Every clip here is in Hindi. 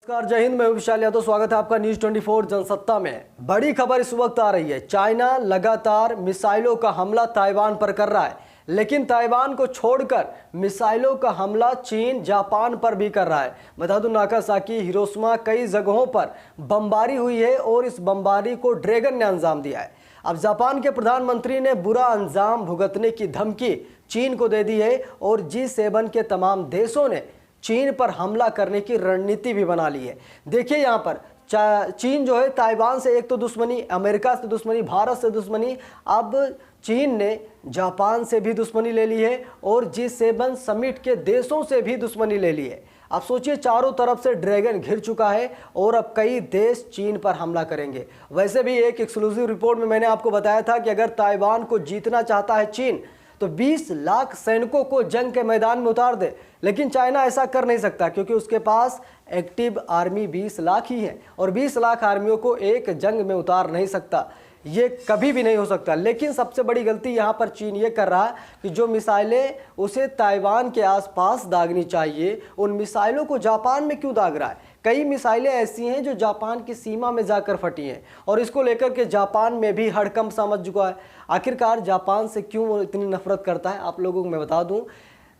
नमस्कार, जय हिंद। मैं विशाल यादव, स्वागत है आपका न्यूज 24 जनसत्ता में। बड़ी खबर इस वक्त आ रही है। चाइना लगातार मिसाइलों का हमला ताइवान पर कर रहा है, लेकिन ताइवान को छोड़कर मिसाइलों का हमला चीन जापान पर भी कर रहा है। बता दूं, नागासाकी, हिरोशिमा, कई जगहों पर बमबारी हुई है और इस बमबारी को ड्रैगन ने अंजाम दिया है। अब जापान के प्रधानमंत्री ने बुरा अंजाम भुगतने की धमकी चीन को दे दी है और G7 के तमाम देशों ने चीन पर हमला करने की रणनीति भी बना ली है। देखिए यहाँ पर चीन जो है ताइवान से एक तो दुश्मनी, अमेरिका से दुश्मनी, भारत से दुश्मनी, अब चीन ने जापान से भी दुश्मनी ले ली है और G7 समिट के देशों से भी दुश्मनी ले ली है। अब सोचिए, चारों तरफ से ड्रैगन घिर चुका है और अब कई देश चीन पर हमला करेंगे। वैसे भी एक एक्सक्लूसिव रिपोर्ट में मैंने आपको बताया था कि अगर ताइवान को जीतना चाहता है चीन तो 20 लाख सैनिकों को जंग के मैदान में उतार दे, लेकिन चाइना ऐसा कर नहीं सकता क्योंकि उसके पास एक्टिव आर्मी 20 लाख ही है और 20 लाख आर्मियों को एक जंग में उतार नहीं सकता। ये कभी भी नहीं हो सकता। लेकिन सबसे बड़ी गलती यहाँ पर चीन ये कर रहा है कि जो मिसाइलें उसे ताइवान के आसपास दागनी चाहिए, उन मिसाइलों को जापान में क्यों दाग रहा है। कई मिसाइलें ऐसी हैं जो जापान की सीमा में जाकर फटी हैं और इसको लेकर के जापान में भी हड़कंप सा मच चुका है। आखिरकार जापान से क्यों वो इतनी नफरत करता है, आप लोगों को मैं बता दूं।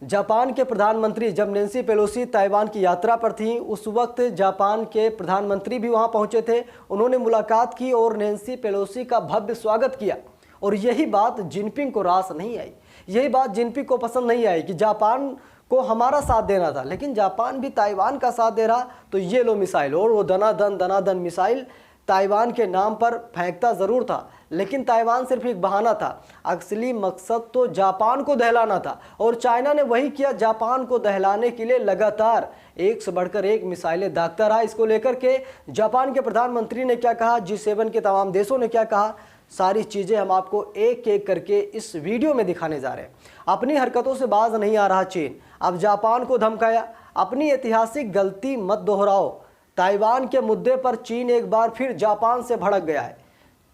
जापान के प्रधानमंत्री, जब नैन्सी पेलोसी ताइवान की यात्रा पर थी, उस वक्त जापान के प्रधानमंत्री भी वहां पहुंचे थे। उन्होंने मुलाकात की और नैन्सी पेलोसी का भव्य स्वागत किया और यही बात जिनपिंग को रास नहीं आई। यही बात जिनपिंग को पसंद नहीं आई कि जापान को हमारा साथ देना था, लेकिन जापान भी ताइवान का साथ दे रहा, तो ये लो मिसाइल। और वो दनादन मिसाइल ताइवान के नाम पर फेंकता ज़रूर था, लेकिन ताइवान सिर्फ एक बहाना था। असली मकसद तो जापान को दहलाना था और चाइना ने वही किया। जापान को दहलाने के लिए लगातार एक से बढ़कर एक मिसाइलें दागता रहा। इसको लेकर के जापान के प्रधानमंत्री ने क्या कहा, G7 के तमाम देशों ने क्या कहा, सारी चीज़ें हम आपको एक एक करके इस वीडियो में दिखाने जा रहे हैं। अपनी हरकतों से बाज नहीं आ रहा चीन। अब जापान को धमकाया, अपनी ऐतिहासिक गलती मत दोहराओ। ताइवान के मुद्दे पर चीन एक बार फिर जापान से भड़क गया है।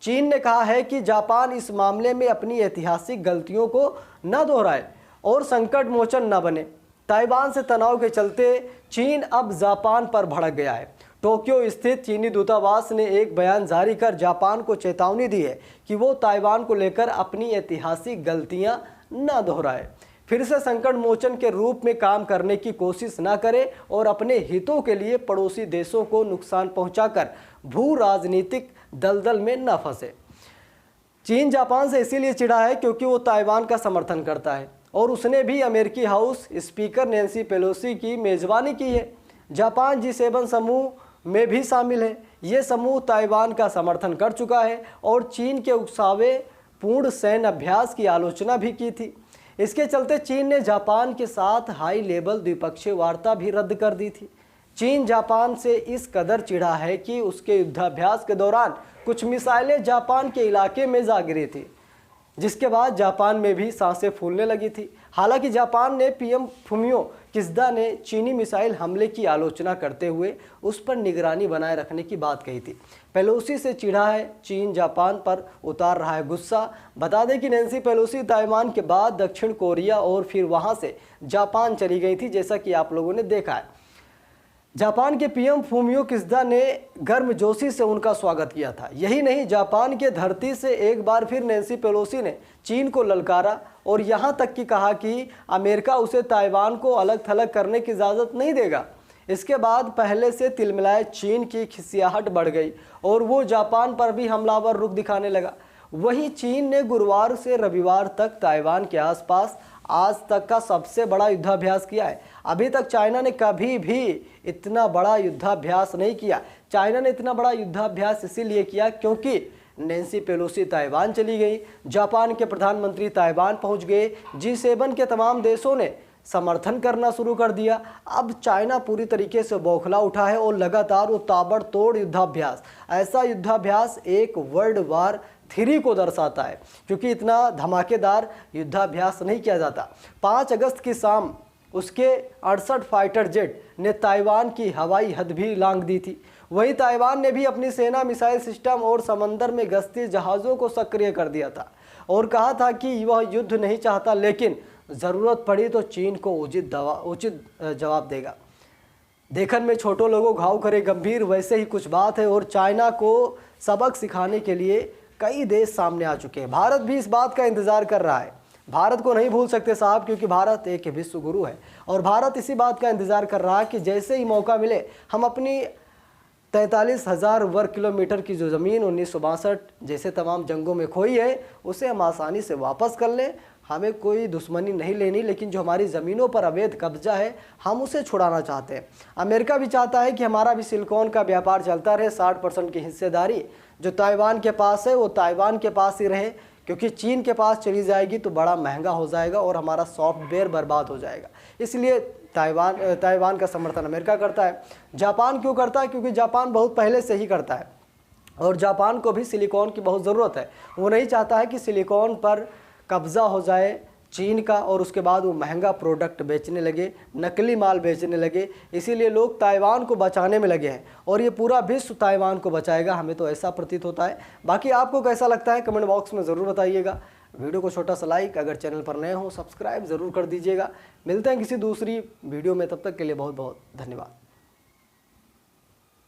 चीन ने कहा है कि जापान इस मामले में अपनी ऐतिहासिक गलतियों को न दोहराए और संकट मोचन न बने। ताइवान से तनाव के चलते चीन अब जापान पर भड़क गया है। टोक्यो स्थित चीनी दूतावास ने एक बयान जारी कर जापान को चेतावनी दी है कि वो ताइवान को लेकर अपनी ऐतिहासिक गलतियां न दोहराए, फिर से संकट मोचन के रूप में काम करने की कोशिश न करे और अपने हितों के लिए पड़ोसी देशों को नुकसान पहुंचाकर भू राजनीतिक दलदल में न फंसे। चीन जापान से इसीलिए चिढ़ा है क्योंकि वो ताइवान का समर्थन करता है और उसने भी अमेरिकी हाउस स्पीकर नैन्सी पेलोसी की मेजबानी की है। जापान G7 समूह में भी शामिल है। ये समूह ताइवान का समर्थन कर चुका है और चीन के उकसावे पूर्ण सैन्य अभ्यास की आलोचना भी की थी। इसके चलते चीन ने जापान के साथ हाई लेवल द्विपक्षीय वार्ता भी रद्द कर दी थी। चीन जापान से इस कदर चिढ़ा है कि उसके युद्धाभ्यास के दौरान कुछ मिसाइलें जापान के इलाके में जा गिरी थी, जिसके बाद जापान में भी सांसें फूलने लगी थी। हालांकि जापान ने पीएम फुमियो किशिदा ने चीनी मिसाइल हमले की आलोचना करते हुए उस पर निगरानी बनाए रखने की बात कही थी। पेलोसी से चिढ़ा है चीन, जापान पर उतार रहा है गुस्सा। बता दें कि नैन्सी पेलोसी ताइवान के बाद दक्षिण कोरिया और फिर वहां से जापान चली गई थी, जैसा कि आप लोगों ने देखा है। जापान के पीएम फुमियो किशिदा ने गर्मजोशी से उनका स्वागत किया था। यही नहीं, जापान के धरती से एक बार फिर नैन्सी पेलोसी ने चीन को ललकारा और यहाँ तक कि कहा कि अमेरिका उसे ताइवान को अलग थलग करने की इजाज़त नहीं देगा। इसके बाद पहले से तिलमिलाए चीन की खिसियाहट बढ़ गई और वो जापान पर भी हमलावर रुख दिखाने लगा। वहीं चीन ने गुरुवार से रविवार तक ताइवान के आसपास आज तक का सबसे बड़ा युद्धाभ्यास किया है। अभी तक चाइना ने कभी भी इतना बड़ा युद्धाभ्यास नहीं किया। चाइना ने इतना बड़ा युद्धाभ्यास इसीलिए किया क्योंकि नैन्सी पेलोसी ताइवान चली गई, जापान के प्रधानमंत्री ताइवान पहुंच गए, G7 के तमाम देशों ने समर्थन करना शुरू कर दिया। अब चाइना पूरी तरीके से बौखला उठा है और लगातार वो ताबड़तोड़ युद्धाभ्यास, ऐसा युद्धाभ्यास एक वर्ल्ड वार 3 को दर्शाता है, क्योंकि इतना धमाकेदार युद्धाभ्यास नहीं किया जाता। 5 अगस्त की शाम उसके 68 फाइटर जेट ने ताइवान की हवाई हद भी लांघ दी थी। वहीं ताइवान ने भी अपनी सेना, मिसाइल सिस्टम और समंदर में गश्ती जहाज़ों को सक्रिय कर दिया था और कहा था कि वह युद्ध नहीं चाहता, लेकिन ज़रूरत पड़ी तो चीन को उचित जवाब देगा। देखन में छोटो लोगों घाव करे गंभीर, वैसे ही कुछ बात है। और चाइना को सबक सिखाने के लिए कई देश सामने आ चुके हैं। भारत भी इस बात का इंतज़ार कर रहा है। भारत को नहीं भूल सकते साहब, क्योंकि भारत एक विश्व गुरु है। और भारत इसी बात का इंतज़ार कर रहा है कि जैसे ही मौका मिले हम अपनी 43,000 वर्ग किलोमीटर की जो ज़मीन 1962 जैसे तमाम जंगों में खोई है, उसे हम आसानी से वापस कर लें। हमें कोई दुश्मनी नहीं लेनी, लेकिन जो हमारी ज़मीनों पर अवैध कब्जा है हम उसे छुड़ाना चाहते हैं। अमेरिका भी चाहता है कि हमारा भी सिलिकॉन का व्यापार चलता रहे। 60% की हिस्सेदारी जो ताइवान के पास है वो ताइवान के पास ही रहे, क्योंकि चीन के पास चली जाएगी तो बड़ा महंगा हो जाएगा और हमारा सॉफ्टवेयर बर्बाद हो जाएगा। इसलिए ताइवान का समर्थन अमेरिका करता है। जापान क्यों करता है? क्योंकि जापान बहुत पहले से ही करता है और जापान को भी सिलिकॉन की बहुत ज़रूरत है। वो नहीं चाहता है कि सिलिकॉन पर कब्ज़ा हो जाए चीन का और उसके बाद वो महंगा प्रोडक्ट बेचने लगे, नकली माल बेचने लगे। इसीलिए लोग ताइवान को बचाने में लगे हैं और ये पूरा विश्व ताइवान को बचाएगा, हमें तो ऐसा प्रतीत होता है। बाकी आपको कैसा लगता है कमेंट बॉक्स में ज़रूर बताइएगा। वीडियो को छोटा सा लाइक, अगर चैनल पर नए हो सब्सक्राइब ज़रूर कर दीजिएगा। मिलते हैं किसी दूसरी वीडियो में, तब तक के लिए बहुत बहुत धन्यवाद।